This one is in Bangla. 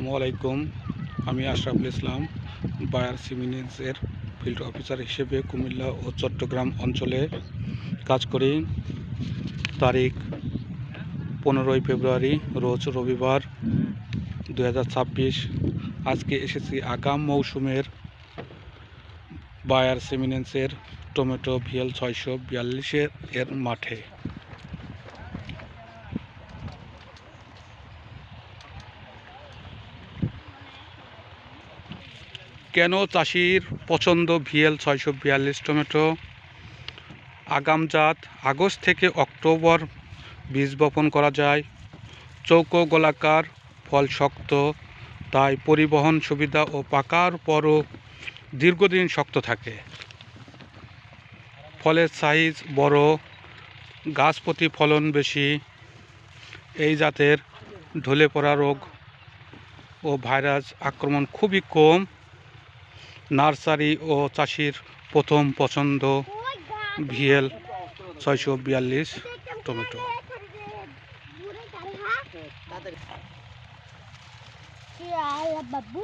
আসসালামু আলাইকুম। আমি Ashraful Islam, buyer সিমিনেন্সের field officer হিসেবে কুমিল্লা ও চট্টগ্রাম অঞ্চলে কাজ করি। তারিখ 15ই ফেব্রুয়ারি, রোজ রবিবার 2026। আজকে এসেছি আগাম মৌসুমের বায়ার সিমিনেন্সের টমেটো ভিএল 642 এর মাঠে। কেন চাষির পছন্দ ভিএল 642 টমেটো? আগাম জাত, আগস্ট থেকে অক্টোবর বীজ বপন করা যায়। চৌকো গোলাকার, ফল শক্ত, তাই পরিবহন সুবিধা ও পাকার পরও দীর্ঘদিন শক্ত থাকে। ফলের সাইজ বড়, গাছ প্রতি ফলন বেশি। এই জাতের ঢলে পড়া রোগ ও ভাইরাস আক্রমণ খুবই কম। নার্সারি ও চাষির প্রথম পছন্দ ভিএল 642 টমেটো। বাবু